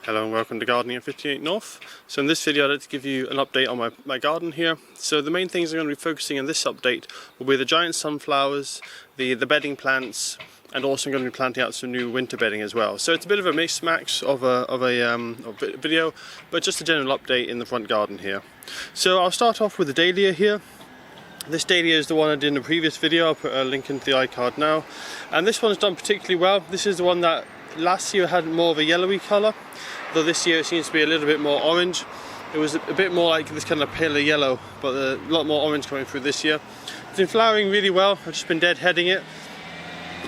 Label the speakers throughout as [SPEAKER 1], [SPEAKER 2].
[SPEAKER 1] Hello and welcome to Gardening at 58 North. So in this video I'd like to give you an update on my garden here. So the main things I'm going to be focusing on this update will be the giant sunflowers, the bedding plants, and also I'm going to be planting out some new winter bedding as well. So it's a bit of a mix of a video, but just a general update in the front garden here. So I'll start off with the dahlia here. This dahlia is the one I did in the previous video. I'll put a link into the iCard now. And this one's done particularly well. This is the one that last year had more of a yellowy colour, though this year it seems to be a little bit more orange. It was a bit more like this kind of paler yellow, but a lot more orange coming through this year. It's been flowering really well. I've just been deadheading it.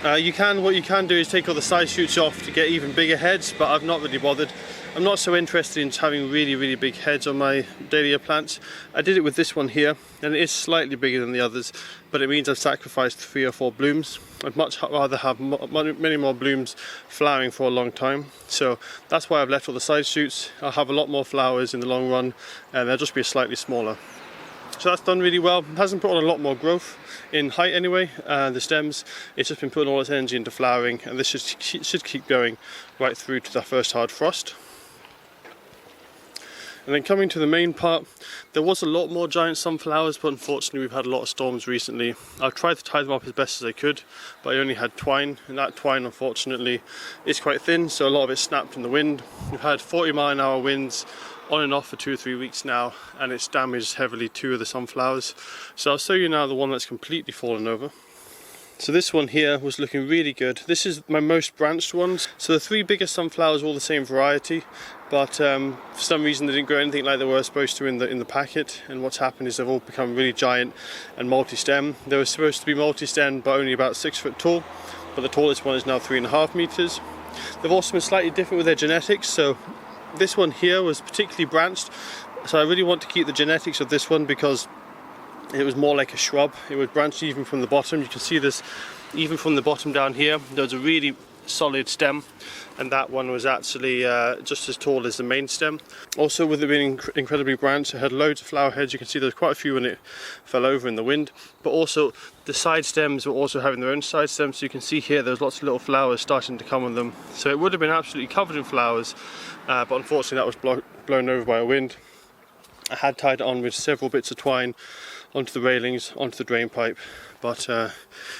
[SPEAKER 1] What you can do is take all the side shoots off to get even bigger heads, but I've not really bothered. I'm not so interested in having really big heads on my dahlia plants. I did it with this one here, and it is slightly bigger than the others, but it means I've sacrificed 3 or 4 blooms. I'd much rather have many more blooms flowering for a long time, so that's why I've left all the side shoots. I'll have a lot more flowers in the long run, and they'll just be slightly smaller. So that's done really well. It hasn't put on a lot more growth in height anyway, the stems. It's just been putting all its energy into flowering, and this should keep going right through to the first hard frost. And then coming to the main part, there was a lot more giant sunflowers, but unfortunately we've had a lot of storms recently. I've tried to tie them up as best as I could, but I only had twine, and that twine unfortunately is quite thin, so a lot of it snapped in the wind. We've had 40-mile-an-hour winds on and off for 2 or 3 weeks now, and it's damaged heavily 2 of the sunflowers. So I'll show you now the one that's completely fallen over. So this one here was looking really good. This is my most branched ones. So the 3 biggest sunflowers are all the same variety, but for some reason they didn't grow anything like they were supposed to in the packet, and what's happened is they've all become really giant and multi-stem. They were supposed to be multi-stem but only about 6 foot tall, but the tallest one is now 3.5 meters. They've also been slightly different with their genetics, so this one here was particularly branched, so I really want to keep the genetics of this one because it was more like a shrub. It was branched even from the bottom. You can see this even from the bottom down here. There's a really solid stem, and that one was actually just as tall as the main stem. Also, with it being incredibly branched, it had loads of flower heads. You can see there's quite a few when it fell over in the wind, but also the side stems were also having their own side stems. So you can see here there's lots of little flowers starting to come on them, so it would have been absolutely covered in flowers, but unfortunately that was blown over by a wind. I had tied it on with several bits of twine onto the railings, onto the drain pipe, but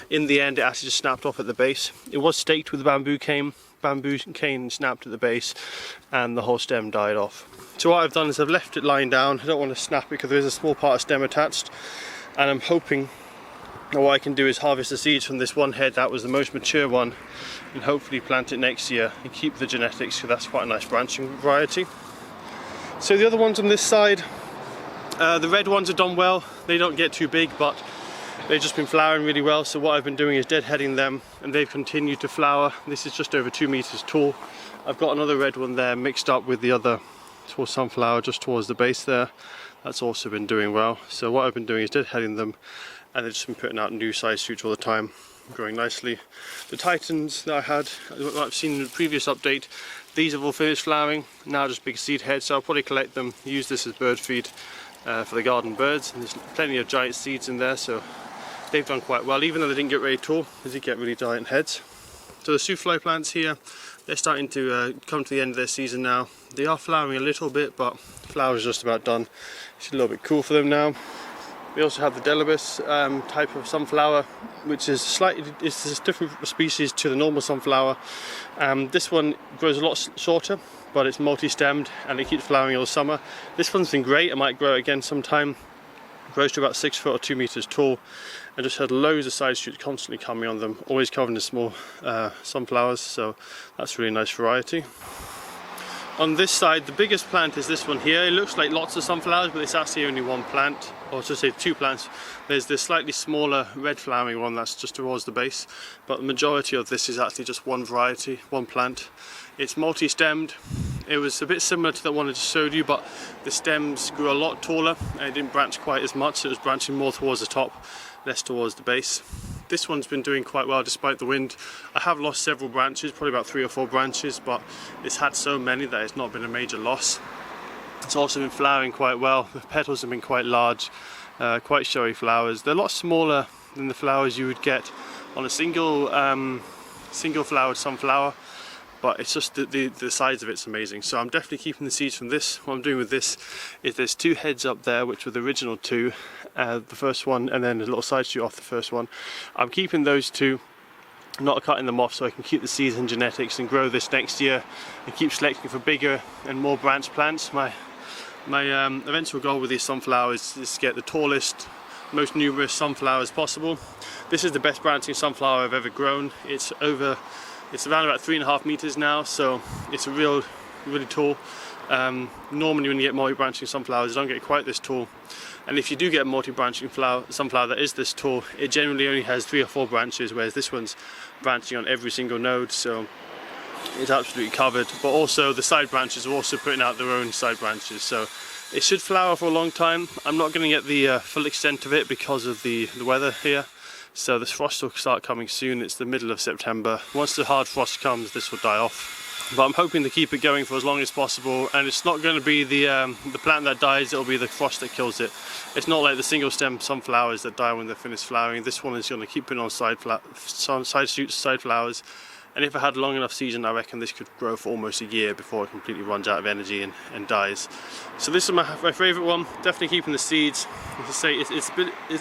[SPEAKER 1] in the end it actually just snapped off at the base. It was staked with a bamboo cane snapped at the base, and the whole stem died off. So what I've done is I've left it lying down. I don't want to snap it because there is a small part of stem attached, and I'm hoping that what I can do is harvest the seeds from this one head that was the most mature one, and hopefully plant it next year and keep the genetics, because that's quite a nice branching variety. So the other ones on this side, the red ones have done well. They don't get too big, but they've just been flowering really well. So what I've been doing is deadheading them, and they've continued to flower. This is just over 2 meters tall. I've got another red one there mixed up with the other tall sunflower just towards the base there. That's also been doing well. So what I've been doing is deadheading them, and they've just been putting out new size shoots all the time, growing nicely. The titans that I had, I've seen in the previous update, these have all finished flowering, now just big seed heads, so I'll probably collect them, use this as bird feed for the garden birds. And there's plenty of giant seeds in there, so they've done quite well. Even though they didn't get very tall, they did get really giant heads. So the souffle plants here, they're starting to come to the end of their season now. They are flowering a little bit, but flowers are just about done. It's a little bit cool for them now. We also have the dahlias type of sunflower, which is it's a different species to the normal sunflower. This one grows a lot shorter, but it's multi-stemmed and it keeps flowering all summer. This one's been great. I might grow it again sometime. It grows to about 6 foot or 2 meters tall, and just had loads of side shoots constantly coming on them, always covered in small sunflowers, so that's a really nice variety. On this side, the biggest plant is this one here. It looks like lots of sunflowers, but it's actually only one plant, or to say 2 plants. There's this slightly smaller red flowering one that's just towards the base, but the majority of this is actually just one variety, one plant. It's multi-stemmed. It was a bit similar to the one I just showed you, but the stems grew a lot taller and it didn't branch quite as much. It was branching more towards the top, less towards the base. This one's been doing quite well despite the wind. I have lost several branches, probably about 3 or 4 branches, but it's had so many that it's not been a major loss. It's also been flowering quite well. The petals have been quite large, quite showy flowers. They're a lot smaller than the flowers you would get on a single flowered sunflower, but it's just the size of it's amazing. So I'm definitely keeping the seeds from this. What I'm doing with this is there's 2 heads up there, which were the original 2, the first one, and then a little side shoot off the first one. I'm keeping those 2, not cutting them off, so I can keep the seeds and genetics and grow this next year and keep selecting for bigger and more branched plants. My eventual goal with these sunflowers is to get the tallest, most numerous sunflowers possible. This is the best branching sunflower I've ever grown. It's around about 3.5 meters now, so it's a really tall. Normally when you get multi-branching sunflowers, they don't get quite this tall. And if you do get a multi-branching sunflower that is this tall, it generally only has 3 or 4 branches, whereas this one's branching on every single node, so it's absolutely covered. But also the side branches are also putting out their own side branches, so it should flower for a long time. I'm not going to get the full extent of it because of the weather here. So this frost will start coming soon. It's the middle of September. Once the hard frost comes, this will die off. But I'm hoping to keep it going for as long as possible, and it's not going to be the plant that dies, it'll be the frost that kills it. It's not like the single stem sunflowers that die when they're finished flowering. This one is going to keep putting on side shoots, side flowers, and if it had a long enough season, I reckon this could grow for almost a year before it completely runs out of energy and dies. So this is my favourite one, definitely keeping the seeds. As I say, it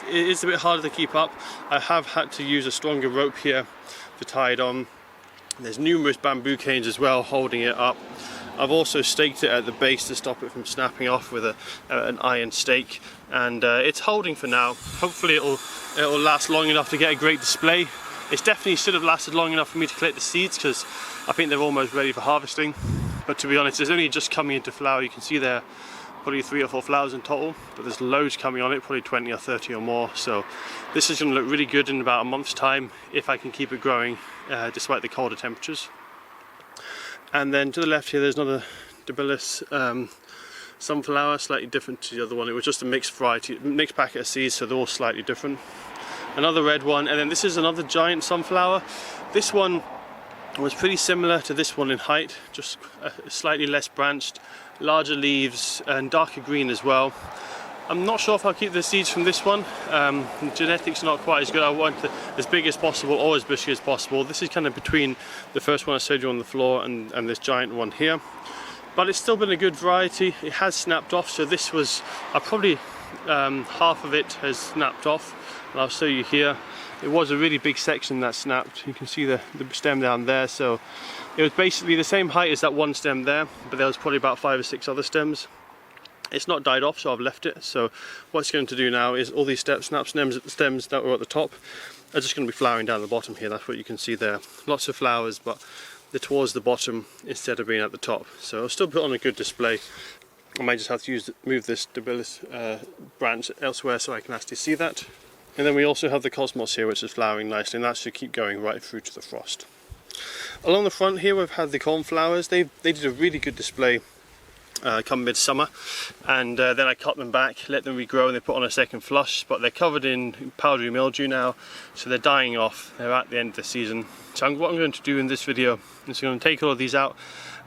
[SPEAKER 1] is a bit harder to keep up. I have had to use a stronger rope here to tie it on. There's numerous bamboo canes as well holding it up. I've also staked it at the base to stop it from snapping off with an iron stake, and it's holding for now. Hopefully it'll last long enough to get a great display. It definitely should have lasted long enough for me to collect the seeds, because I think they're almost ready for harvesting. But to be honest, it's only just coming into flower. You can see there probably 3 or 4 flowers in total, but there's loads coming on it, probably 20 or 30 or more. So this is going to look really good in about a month's time if I can keep it growing despite the colder temperatures. And then to the left here, there's another dahlias sunflower, slightly different to the other one. It was just a mixed packet of seeds, so they're all slightly different. Another red one, and then this is another giant sunflower. This one was pretty similar to this one in height, just slightly less branched, larger leaves and darker green as well. I'm not sure if I'll keep the seeds from this one. The genetics are not quite as good. I want it as big as possible or as bushy as possible. This is kind of between the first one I showed you on the floor and this giant one here. But it's still been a good variety. It has snapped off, so this was probably half of it has snapped off. And I'll show you here. It was a really big section that snapped. You can see the stem down there, so it was basically the same height as that one stem there, but there was probably about 5 or 6 other stems. It's not died off, so I've left it. So what it's going to do now is all these snap stems that were at the top are just going to be flowering down the bottom here. That's what you can see there. Lots of flowers, but they're towards the bottom instead of being at the top. So it'll still put on a good display. I might just have to move this dahlias branch elsewhere so I can actually see that. And then we also have the cosmos here, which is flowering nicely, and that should keep going right through to the frost. Along the front here we've had the cornflowers. They did a really good display come midsummer, and then I cut them back, let them regrow, and they put on a second flush, but they're covered in powdery mildew now, so they're dying off. They're at the end of the season. So what I'm going to do in this video is I'm going to take all of these out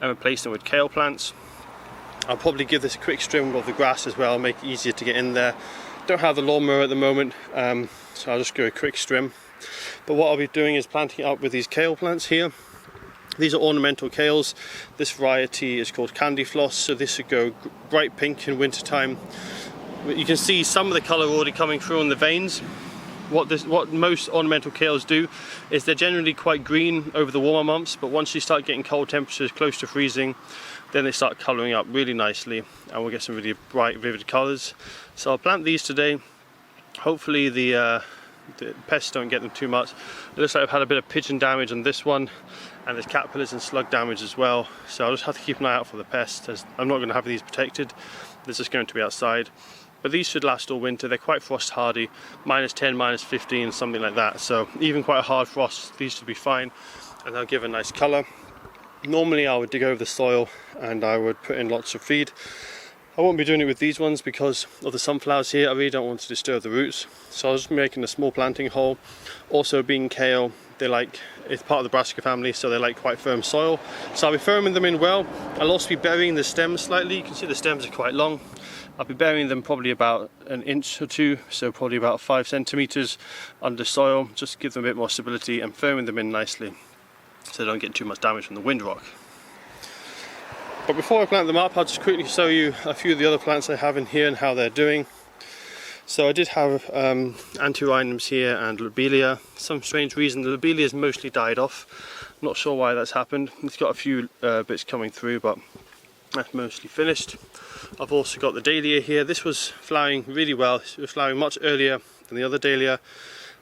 [SPEAKER 1] and replace them with kale plants. I'll probably give this a quick trim of the grass as well, make it easier to get in there. Don't have the lawnmower at the moment, so I'll just go a quick trim. But what I'll be doing is planting it up with these kale plants here. These are ornamental kales. This variety is called candy floss, so this would go bright pink in winter time. You can see some of the colour already coming through on the veins. What most ornamental kales do is they're generally quite green over the warmer months, but once you start getting cold temperatures close to freezing, then they start colouring up really nicely, and we'll get some really bright, vivid colours. So I'll plant these today. Hopefully the pests don't get them too much. It looks like I've had a bit of pigeon damage on this one, and there's caterpillars and slug damage as well. So I'll just have to keep an eye out for the pests, as I'm not going to have these protected. They're just going to be outside. But these should last all winter. They're quite frost hardy, -10, -15, something like that. So even quite a hard frost, these should be fine, and they'll give a nice colour. Normally I would dig over the soil and I would put in lots of feed. I won't be doing it with these ones because of the sunflowers here. I really don't want to disturb the roots, so I was just making a small planting hole. Also, being kale, it's part of the brassica family, so they like quite firm soil. So I'll be firming them in well. I'll also be burying the stems slightly. You can see the stems are quite long. I'll be burying them probably about 1 inch or 2, so probably about 5 centimeters under soil, just to give them a bit more stability and firming them in nicely. so they don't get too much damage from the wind rock. But before I plant them up, I'll just quickly show you a few of the other plants I have in here and how they're doing. So I did have antirrhinums here and lobelia. Some strange reason the lobelia has mostly died off. Not sure why that's happened. It's got a few bits coming through, but that's mostly finished. I've also got the dahlia here. This was flowering really well. It was flowering much earlier than the other dahlia,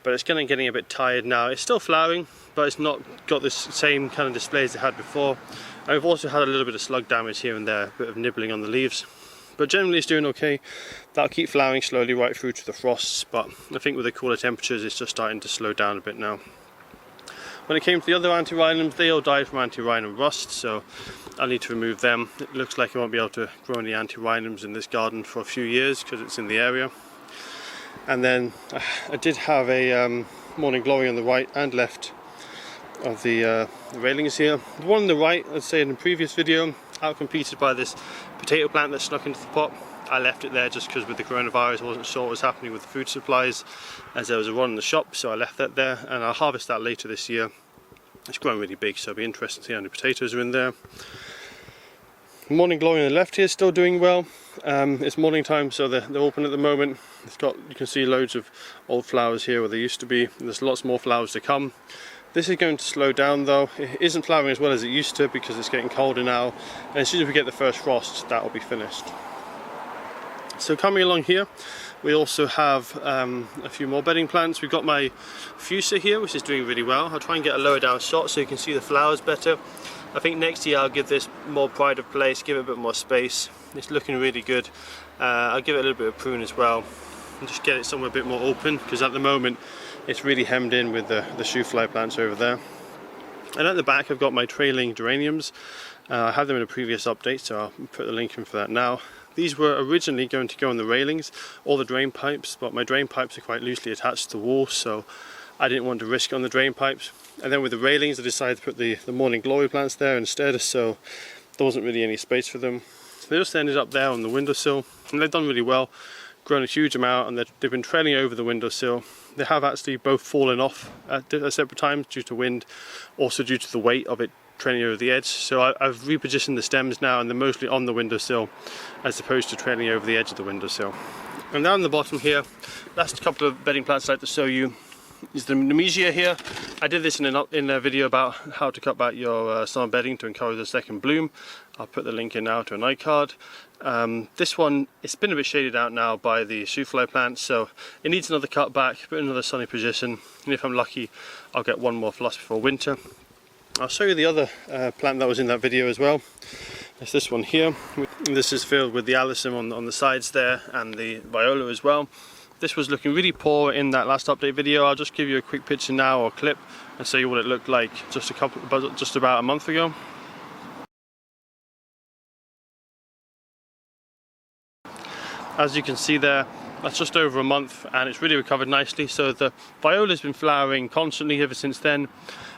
[SPEAKER 1] but it's getting a bit tired now. It's still flowering, but it's not got this same kind of display as it had before. And we've also had a little bit of slug damage here and there, a bit of nibbling on the leaves. But generally it's doing okay. That'll keep flowering slowly right through to the frosts, but I think with the cooler temperatures it's just starting to slow down a bit now. When it came to the other antirrhinums, they all died from antirrhinum rust, so I'll need to remove them. It looks like I won't be able to grow any antirrhinums in this garden for a few years because it's in the area. And then I did have a morning glory on the right and left of the railings here. The one on the right, I'd say in the previous video, outcompeted by this potato plant that snuck into the pot. I left it there just because with the coronavirus I wasn't sure what was happening with the food supplies, as there was a run in the shop, so I left that there, and I'll harvest that later this year. It's grown really big, so it'll be interesting to see how many potatoes are in there. Morning glory on the left here is still doing well. It's morning time, so they're open at the moment. You can see loads of old flowers here where they used to be. There's lots more flowers to come. This is going to slow down though. It isn't flowering as well as it used to because it's getting colder now, and as soon as we get the first frost, that will be finished. So coming along here, we also have a few more bedding plants. We've got my fuchsia here, which is doing really well. I'll try and get a lower down shot so you can see the flowers better. I think next year I'll give this more pride of place, give it a bit more space. It's looking really good. I'll give it a little bit of prune as well, and just get it somewhere a bit more open, because at the moment it's really hemmed in with the shoe fly plants over there. And at the back I've got my trailing geraniums. I had them in a previous update, so I'll put the link in for that now. These were originally going to go on the railings or the drain pipes, but my drain pipes are quite loosely attached to the wall, so I didn't want to risk it on the drain pipes. And then with the railings I decided to put the morning glory plants there instead, so there wasn't really any space for them. So they just ended up there on the windowsill, and they've done really well, grown a huge amount, and they've been trailing over the windowsill. They have actually both fallen off at separate times due to wind, also due to the weight of it trailing over the edge. So I've repositioned the stems now, and they're mostly on the windowsill as opposed to trailing over the edge of the windowsill. And down the bottom here, last couple of bedding plants I'd like to show you is the Nemesia here. I did this in a video about how to cut back your summer bedding to encourage a second bloom. I'll put the link in now to an iCard. This one, it's been a bit shaded out now by the shoe fly plant, so it needs another cut back, put in another sunny position, and if I'm lucky I'll get one more flush before winter. I'll show you the other plant that was in that video as well. It's this one here. This is filled with the alyssum on the sides there, and the viola as well. This was looking really poor in that last update video. I'll just give you a quick picture now, or clip, and show you what it looked like just about a month ago. As you can see there, that's just over a month, and it's really recovered nicely. So the viola's been flowering constantly ever since then.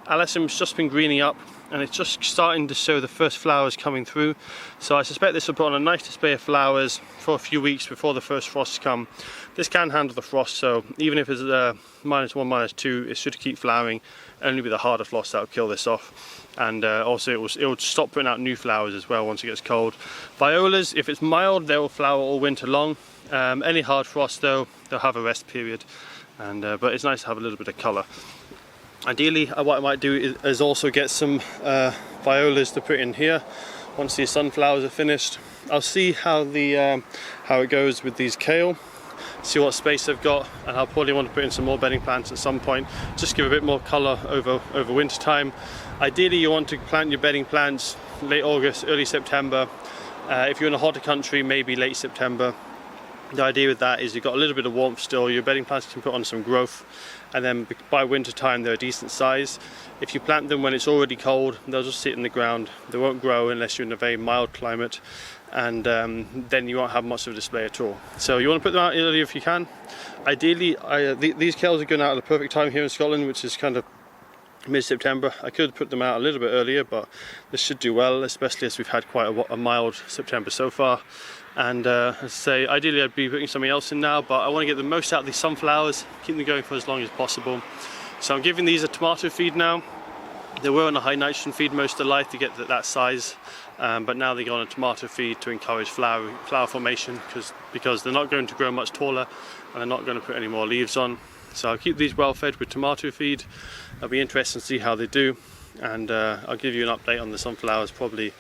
[SPEAKER 1] Alyssum's just been greening up, and it's just starting to show the first flowers coming through. So I suspect this will put on a nice display of flowers for a few weeks before the first frosts come. This can handle the frost, so even if it's -1, -2, it should keep flowering. Only with the harder frost that will kill this off. And also it will stop putting out new flowers as well once it gets cold. Violas, if it's mild, they will flower all winter long. Any hard frost though, they'll have a rest period, and but it's nice to have a little bit of colour. Ideally, what I might do is also get some violas to put in here once these sunflowers are finished. I'll see how it goes with these kale, see what space they've got, and I'll probably want to put in some more bedding plants at some point, just give a bit more colour over winter time. Ideally you want to plant your bedding plants late August, early September. If you're in a hotter country, maybe late September. The idea with that is you've got a little bit of warmth still, your bedding plants can put on some growth, and then by winter time they're a decent size. If you plant them when it's already cold, they'll just sit in the ground. They won't grow unless you're in a very mild climate, and then you won't have much of a display at all. So you want to put them out earlier if you can. Ideally, these kales are going out at the perfect time here in Scotland, which is kind of mid-September. I could put them out a little bit earlier, but this should do well, especially as we've had quite a mild September so far. And as I say, ideally I'd be putting something else in now, but I want to get the most out of these sunflowers, keep them going for as long as possible. So I'm giving these a tomato feed now. They were on a high nitrogen feed most of their life to get that size, but now they go on a tomato feed to encourage flower formation because they're not going to grow much taller and they're not going to put any more leaves on. So I'll keep these well fed with tomato feed. I'll be interested to see how they do, and I'll give you an update on the sunflowers probably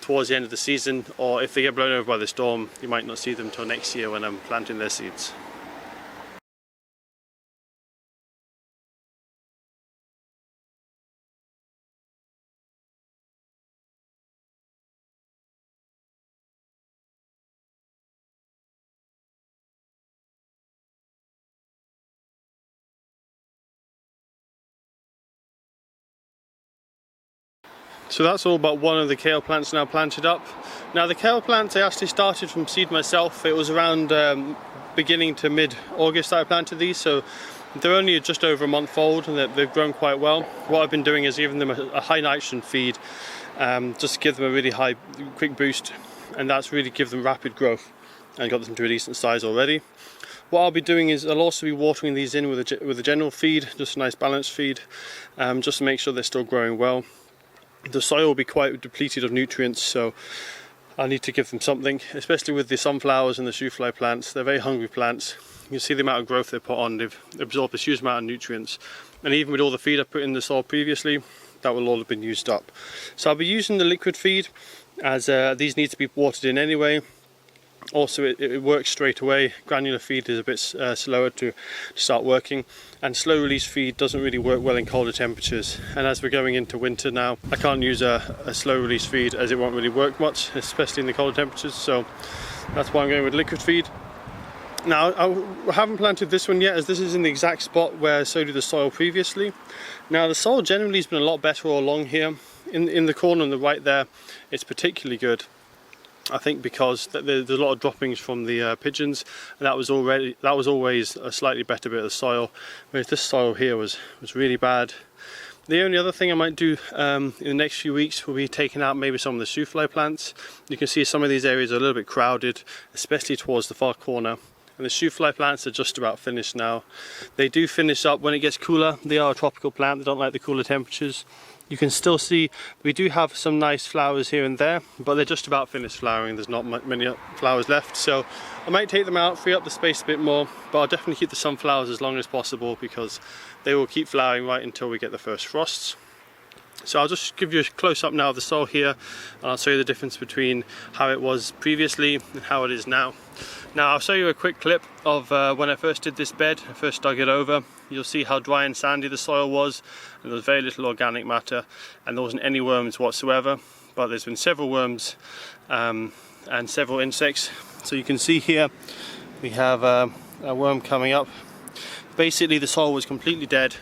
[SPEAKER 1] towards the end of the season, or if they get blown over by the storm you might not see them till next year when I'm planting their seeds. So that's all but one of the kale plants now planted up. Now the kale plants I actually started from seed myself. It was around beginning to mid-August that I planted these, so they're only just over a month old and they've grown quite well. What I've been doing is giving them a high nitrogen feed, just to give them a really high, quick boost, and that's really give them rapid growth and got them to a decent size already. What I'll be doing is I'll also be watering these in with a general feed, just a nice balanced feed, just to make sure they're still growing well. The soil will be quite depleted of nutrients, so I need to give them something, especially with the sunflowers and the shoe fly plants. They're very hungry plants. You can see the amount of growth they put on. They've absorbed a huge amount of nutrients, and even with all the feed I put in the soil previously, that will all have been used up. So I'll be using the liquid feed, as these need to be watered in anyway. Also it works straight away. Granular feed is a bit slower to start working, and slow release feed doesn't really work well in colder temperatures, and as we're going into winter now I can't use a slow release feed as it won't really work much, especially in the colder temperatures, so that's why I'm going with liquid feed. Now I haven't planted this one yet, as this is in the exact spot where I sowed the soil previously. Now the soil generally has been a lot better all along here. In the corner on the right there it's particularly good, I think, because there's a lot of droppings from the pigeons, and that was always a slightly better bit of the soil, whereas this soil here was really bad. The only other thing I might do in the next few weeks will be taking out maybe some of the shoe fly plants. You can see some of these areas are a little bit crowded, especially towards the far corner. And the shoe fly plants are just about finished now. They do finish up when it gets cooler. They are a tropical plant, they don't like the cooler temperatures. You can still see we do have some nice flowers here and there, but they're just about finished flowering. There's not many flowers left, so I might take them out, free up the space a bit more, but I'll definitely keep the sunflowers as long as possible because they will keep flowering right until we get the first frosts. So I'll just give you a close-up now of the soil here, and I'll show you the difference between how it was previously and how it is now. Now I'll show you a quick clip of when I first did this bed. I first dug it over. You'll see how dry and sandy the soil was, and there was very little organic matter, and there wasn't any worms whatsoever, but there's been several worms and several insects. So you can see here we have a worm coming up. Basically the soil was completely dead,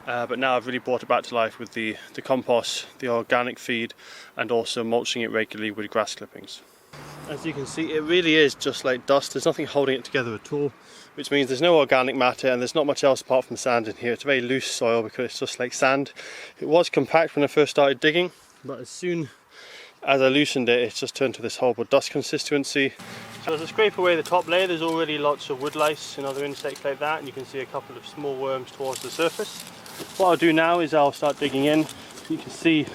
[SPEAKER 1] but now I've really brought it back to life with the compost, the organic feed, and also mulching it regularly with grass clippings. As you can see, it really is just like dust. There's nothing holding it together at all, which means there's no organic matter and there's not much else apart from sand in here. It's a very loose soil because it's just like sand. It was compact when I first started digging, but as soon as I loosened it, it's just turned to this horrible dust consistency. So as I scrape away the top layer, there's already lots of wood lice and other insects like that, and you can see a couple of small worms towards the surface. What I'll do now is I'll start digging in. You can see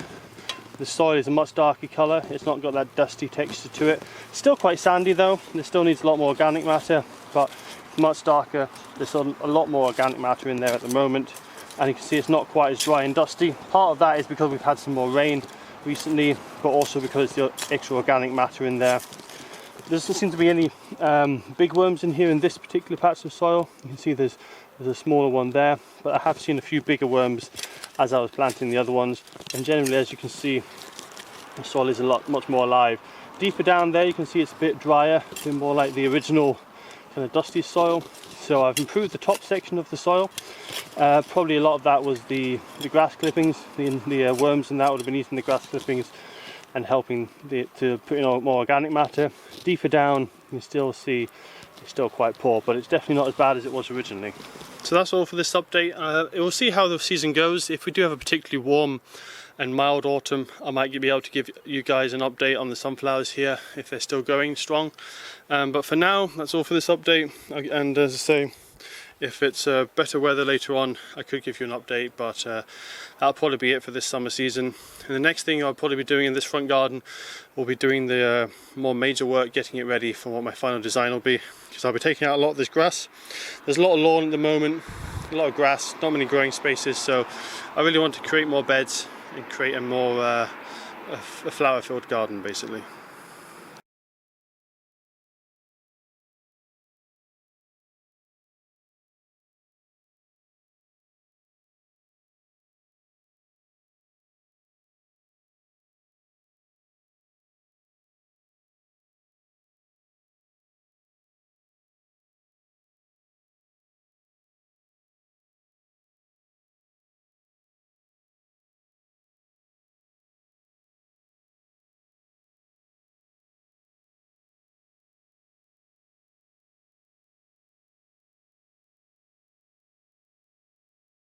[SPEAKER 1] the soil is a much darker colour. It's not got that dusty texture to it. Still quite sandy though. There still needs a lot more organic matter, but much darker. There's a lot more organic matter in there at the moment, and you can see it's not quite as dry and dusty. Part of that is because we've had some more rain recently, but also because the extra organic matter in there. There doesn't seem to be any big worms in here in this particular patch of soil. You can see there's a smaller one there, but I have seen a few bigger worms as I was planting the other ones, and generally, as you can see, the soil is much more alive. Deeper down there you can see it's a bit drier, a bit more like the original kind of dusty soil. So I've improved the top section of the soil. Probably a lot of that was the grass clippings, the worms, and that would have been eating the grass clippings and helping to put in more organic matter. Deeper down you can still see it's still quite poor, but it's definitely not as bad as it was originally. So that's all for this update. We'll see how the season goes. If we do have a particularly warm and mild autumn, I might be able to give you guys an update on the sunflowers here if they're still going strong. But for now, that's all for this update. And as I say, If it's better weather later on, I could give you an update, but that'll probably be it for this summer season. And the next thing I'll probably be doing in this front garden will be doing the more major work, getting it ready for what my final design will be, because I'll be taking out a lot of this grass. There's a lot of lawn at the moment, a lot of grass, not many growing spaces, so I really want to create more beds and create a more a flower-filled garden basically.